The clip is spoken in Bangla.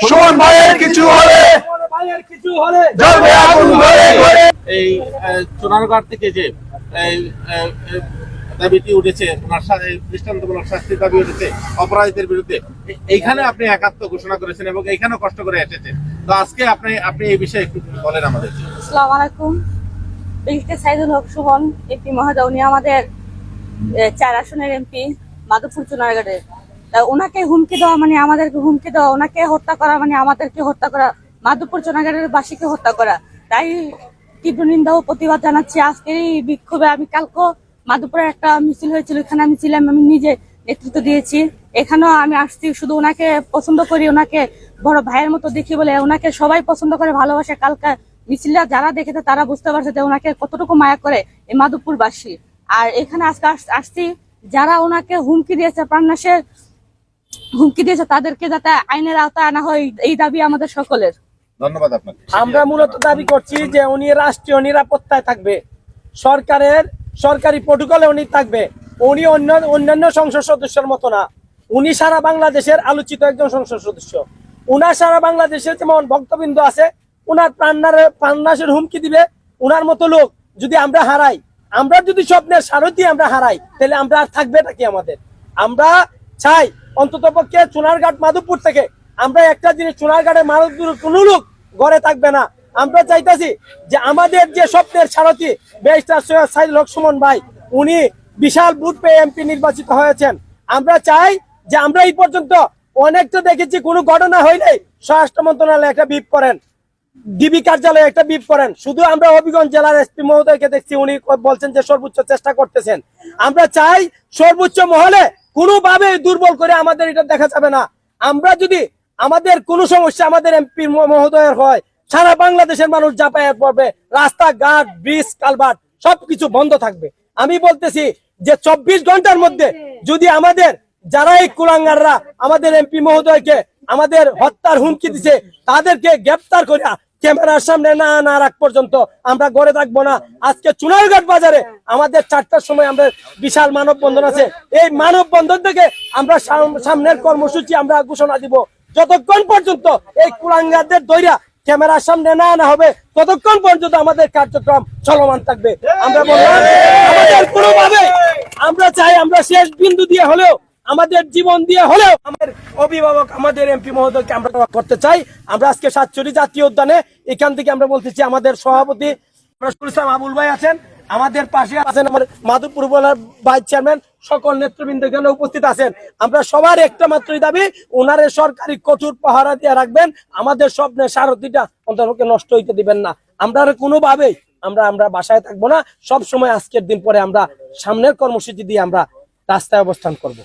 সুমন ভাইয়ের কিছু হলে জ্বলবে আগুন ঘরে ঘরে। এই চুনারগড় থেকে যে দাবিটি উঠেছে, ওনার দৃষ্টান্তমূলক শাস্তির দাবি উঠেছে অপরাধীদের বিরুদ্ধে, এইখানে আপনি একাত্ম ঘোষণা করেছেন এবং এইখানেও কষ্ট করে এসেছেন। তো আজকে আপনি এই বিষয়ে একটু বলেন আমাদের। আসসালামু আলাইকুম। ব্যারিস্টার সাইদুল হক সুমন এমপি মহোদয়, উনি আমাদের 4 আসনের এমপি মাধবপুর চুনারগড়ের। তা ওনাকে হুমকি দেওয়া মানে আমাদেরকে হুমকি দেওয়া, ওনাকে হত্যা করা মানে আমাদেরকে হত্যা করা, মাধবপুর চুনারগড়ের বাসীকে হত্যা করা। তাই তীব্র নিন্দা ও প্রতিবাদ জানাচ্ছি। আজকের এই বিক্ষোভে আমি কালকে মাধবপুরে একটা মিছিল হয়েছিল, এখানে আমি ছিলাম, আমি নিজে নেতৃত্ব দিয়েছি। এখানেও আমি আসছি, শুধু ওনাকে পছন্দ করি, ওনাকে বড় ভাইয়ের মতো দেখি বলে ওনাকে সবাই পছন্দ করে, ভালোবাসে। কালকে মিছিলটা যারা দেখেছে তারা বুঝতে পারছে যে ওনাকে কতটুকু মায়া করে এই মাধবপুরবাসী। আর এখানে আজকে আসছি, যারা ওনাকে হুমকি দিয়েছে, প্রাণনাশের হুমকি দিয়েছে, তাদেরকে যাতে আইনের আওতায় আনা হয়, এই দাবি আমাদের সকলের। ধন্যবাদ আপনাকে। আমরা মূলত দাবি করছি যে উনি রাষ্ট্রীয় নিরাপত্তায় থাকবে, সরকারি প্রটোকলে উনি থাকবে। উনি অন্যান্য সংসদ সদস্যের মতো না, উনি সারা বাংলাদেশের আলোচিত একজন সংসদ সদস্য। উনার সারা বাংলাদেশের যেমন ভক্তবৃন্দ আছে, উনার প্রাণনাশের হুমকি দিবে। উনার মতো লোক যদি আমরা হারাই, আমরা যদি স্বপ্নের সারথি আমরা হারাই, তাহলে আমরা আর থাকবে নাকি আমাদের? আমরা চাই অন্তত পক্ষে চুনারঘাট মাধবপুর থেকে আমরা একটা জিনিস, চুনারঘাটের মাধবপুর কোনো লোক ঘরে থাকবে না। আমরা চাইতেছি যে আমাদের যে স্বপ্নের সারথি ব্যারিস্টার সৈয়দ সাইদুল হক সুমন ভাই, উনি বিশাল ভোট পেয়ে এমপি নির্বাচিত হয়েছেন। আমরা চাই যে আমরা এই পর্যন্ত অনেকটা দেখেছি, কোনো ঘটনা হইলে স্বরাষ্ট্র মন্ত্রণালয়ে একটা বিপ করেন, ডিবি কার্যালয়ে একটা বিপ করেন। শুধু আমরা হবিগঞ্জ জেলার এসপি মহোদয়কে দেখছি, উনি বলছেন যে সর্বোচ্চ চেষ্টা করতেছেন। আমরা চাই সর্বোচ্চ মহলে কোনোভাবে দুর্বল করে আমাদের এটা দেখা যাবে না। আমরা যদি আমাদের কোনো সমস্যা আমাদের এমপি মহোদয়ের হয়, সারা বাংলাদেশের মানুষ যাতায়াত করবে, রাস্তাঘাট, ব্রিজ, কালভার্ট সবকিছু বন্ধ থাকবে। আমি বলতেছি যে 24 ঘন্টার মধ্যে যদি আমাদের যারা এই কুলাঙ্গাররা আমাদের এমপি মহোদয়কে আমাদের হত্যার হুমকি দিছে, তাদেরকে গ্রেফতার করে ক্যামেরার সামনে না রাখ পর্যন্ত আমরা ঘরে থাকবো না। আজকে চুনারঘাট বাজারে আমাদের 4টার সময় আমরা বিশাল মানববন্ধন আছে। এই মানববন্ধন থেকে আমরা সামনের কর্মসূচি আমরা ঘোষণা দিব। যতক্ষণ পর্যন্ত এই কুলাঙ্গারদের দইরা ক্যামেরার সামনে না আনা হবে, ততক্ষণ পর্যন্ত আমাদের কার্যক্রম চলমান থাকবে। আমরা বললাম আমাদের কোনোভাবে আমরা চাই, আমরা শেষ বিন্দু দিয়ে হলেও, আমাদের জীবন দিয়ে হলেও আমাদের অভিভাবক আমাদের এমপি মহোদয়কে আমরা করতে চাই। আমরা আজকে 7চুরি জাতীয় উদ্যানে, এখান থেকে আমরা বলতেছি আমাদের সভাপতি আবুল ভাই আছেন, আমাদের পাশে আছেন আমার মাধবপুর উপজেলার ভাইস চেয়ারম্যান, সকল নেতৃবৃন্দ এখানে উপস্থিত আছেন। আমরা সবার একটা মাত্রই দাবি, ওনারে সরকারি কঠোর পাহারা দিয়ে রাখবেন, আমাদের স্বপ্নের সারথিটা অন্তত নষ্ট হইতে দিবেন না। আমরা কোনোভাবেই আমরা বাসায় থাকবো না। সব সময় আজকের দিন পরে আমরা সামনের কর্মসূচি দিয়ে আমরা রাস্তায় অবস্থান করব।